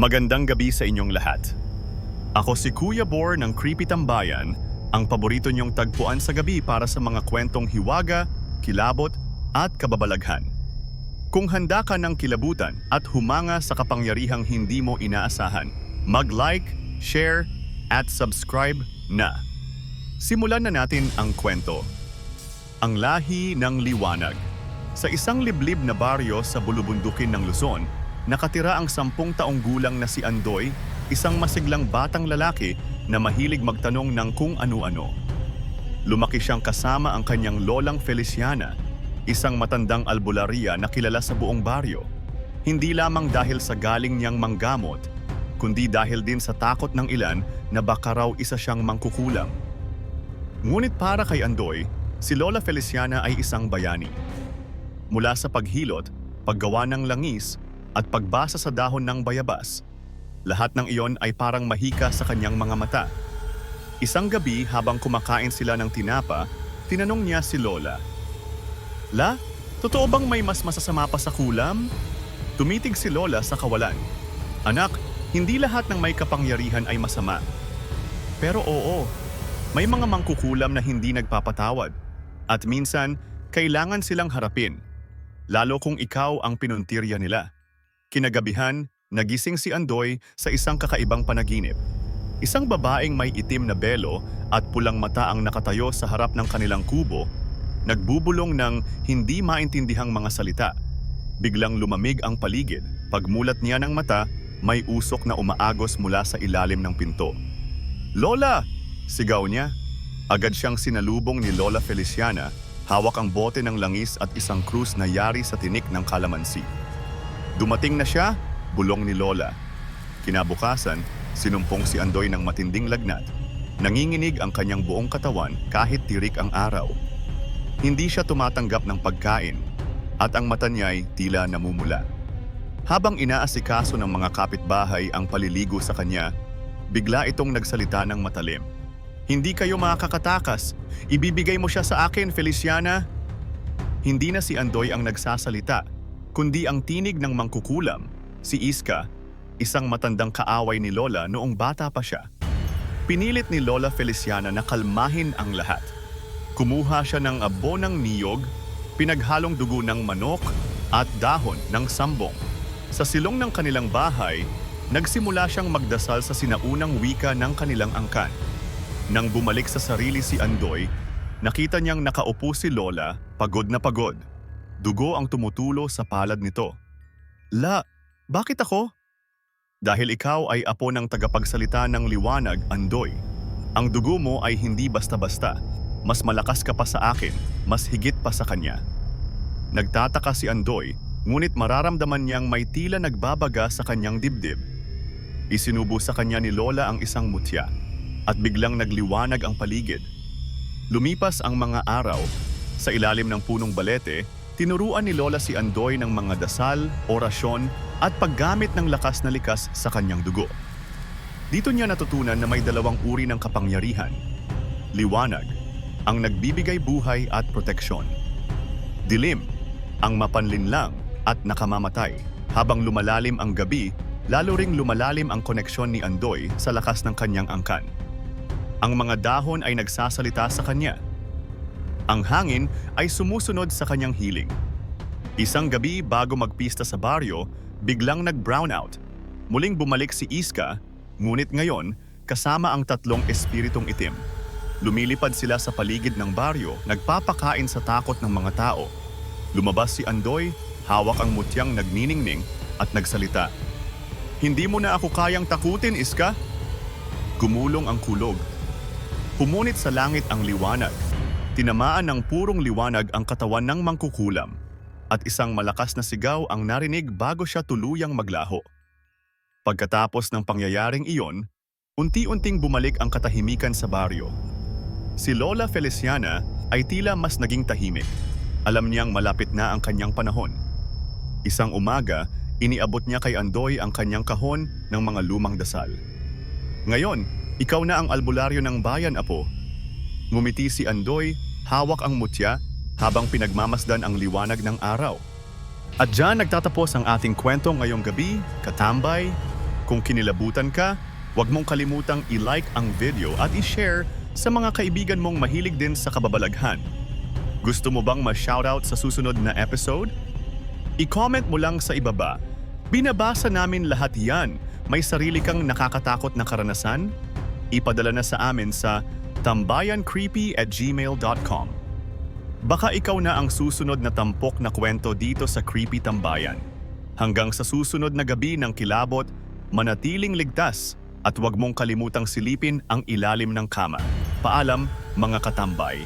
Magandang gabi sa inyong lahat. Ako si Kuya Bor ng Creepy Tambayan, ang paborito niyong tagpuan sa gabi para sa mga kwentong hiwaga, kilabot, at kababalaghan. Kung handa ka ng kilabutan at humanga sa kapangyarihang hindi mo inaasahan, mag-like, share, at subscribe na. Simulan na natin ang kwento. Ang lahi ng liwanag. Sa isang liblib na baryo sa bulubundukin ng Luzon, nakatira ang 10 taong gulang na si Andoy, isang masiglang batang lalaki na mahilig magtanong ng kung ano-ano. Lumaki siyang kasama ang kanyang lolang Feliciana, isang matandang albularya na kilala sa buong baryo. Hindi lamang dahil sa galing niyang manggamot, kundi dahil din sa takot ng ilan na baka raw isa siyang mangkukulam. Ngunit para kay Andoy, si Lola Feliciana ay isang bayani. Mula sa paghilot, paggawa ng langis, at pagbasa sa dahon ng bayabas, lahat ng iyon ay parang mahika sa kanyang mga mata. Isang gabi habang kumakain sila ng tinapa, tinanong niya si Lola, "La, totoo bang may mas masasama pa sa kulam?" Tumitig si Lola sa kawalan. "Anak, hindi lahat ng may kapangyarihan ay masama. Pero oo, may mga mangkukulam na hindi nagpapatawad. At minsan, kailangan silang harapin, lalo kung ikaw ang pinuntirya nila." Kinagabihan, nagising si Andoy sa isang kakaibang panaginip. Isang babaeng may itim na belo at pulang mata ang nakatayo sa harap ng kanilang kubo, nagbubulong ng hindi maintindihang mga salita. Biglang lumamig ang paligid. Pagmulat niya ng mata, may usok na umaagos mula sa ilalim ng pinto. "Lola!" sigaw niya. Agad siyang sinalubong ni Lola Feliciana, hawak ang bote ng langis at isang krus na yari sa tinik ng kalamansi. "Dumating na siya," bulong ni Lola. Kinabukasan, sinumpong si Andoy ng matinding lagnat. Nanginginig ang kanyang buong katawan kahit tirik ang araw. Hindi siya tumatanggap ng pagkain at ang mata niya'y tila namumula. Habang inaasikaso ng mga kapitbahay ang paliligo sa kanya, bigla itong nagsalita ng matalim. "Hindi kayo makakatakas. Ibibigay mo siya sa akin, Feliciana." Hindi na si Andoy ang nagsasalita, kundi ang tinig ng mangkukulam, si Iska, isang matandang kaaway ni Lola noong bata pa siya. Pinilit ni Lola Feliciana na kalmahin ang lahat. Kumuha siya ng abo ng niyog, pinaghalong dugo ng manok at dahon ng sambong. Sa silong ng kanilang bahay, nagsimula siyang magdasal sa sinaunang wika ng kanilang angkan. Nang bumalik sa sarili si Andoy, nakita niyang nakaupo si Lola, pagod na pagod. Dugo ang tumutulo sa palad nito. "La, bakit ako?" "Dahil ikaw ay apo ng tagapagsalita ng liwanag, Andoy. Ang dugo mo ay hindi basta-basta. Mas malakas ka pa sa akin, mas higit pa sa kanya." Nagtataka si Andoy, ngunit mararamdaman niyang may tila nagbabaga sa kanyang dibdib. Isinubo sa kanya ni Lola ang isang mutya, at biglang nagliwanag ang paligid. Lumipas ang mga araw, sa ilalim ng punong balete, tinuruan ni Lola si Andoy ng mga dasal, orasyon, at paggamit ng lakas na likas sa kanyang dugo. Dito niya natutunan na may 2 uri ng kapangyarihan. Liwanag, ang nagbibigay buhay at proteksyon. Dilim, ang mapanlinlang at nakamamatay. Habang lumalalim ang gabi, lalo ring lumalalim ang koneksyon ni Andoy sa lakas ng kanyang angkan. Ang mga dahon ay nagsasalita sa kanya. Ang hangin ay sumusunod sa kanyang hiling. Isang gabi bago magpista sa baryo, biglang nag-brownout. Muling bumalik si Iska, ngunit ngayon kasama ang 3 espiritong itim. Lumilipad sila sa paligid ng baryo, nagpapakain sa takot ng mga tao. Lumabas si Andoy, hawak ang mutyang nagniningning at nagsalita. "Hindi mo na ako kayang takutin, Iska." Gumulong ang kulog. Pumunit sa langit ang liwanag. Tinamaan ng purong liwanag ang katawan ng mangkukulam, at isang malakas na sigaw ang narinig bago siya tuluyang maglaho. Pagkatapos ng pangyayaring iyon, unti-unting bumalik ang katahimikan sa baryo. Si Lola Feliciana ay tila mas naging tahimik. Alam niyang malapit na ang kanyang panahon. Isang umaga, iniabot niya kay Andoy ang kanyang kahon ng mga lumang dasal. "Ngayon, ikaw na ang albularyo ng bayan, apo." Ngumiti si Andoy, hawak ang mutya habang pinagmamasdan ang liwanag ng araw. At diyan nagtatapos ang ating kwento ngayong gabi, katambay. Kung kinilabutan ka, huwag mong kalimutang i-like ang video at i-share sa mga kaibigan mong mahilig din sa kababalaghan. Gusto mo bang ma-shoutout sa susunod na episode? I-comment mo lang sa ibaba. Binabasa namin lahat yan. May sarili kang nakakatakot na karanasan? Ipadala na sa amin sa tambayancreepy@gmail.com. Baka ikaw na ang susunod na tampok na kwento dito sa Creepy Tambayan. Hanggang sa susunod na gabi ng kilabot, manatiling ligtas at huwag mong kalimutang silipin ang ilalim ng kama. Paalam, mga katambay.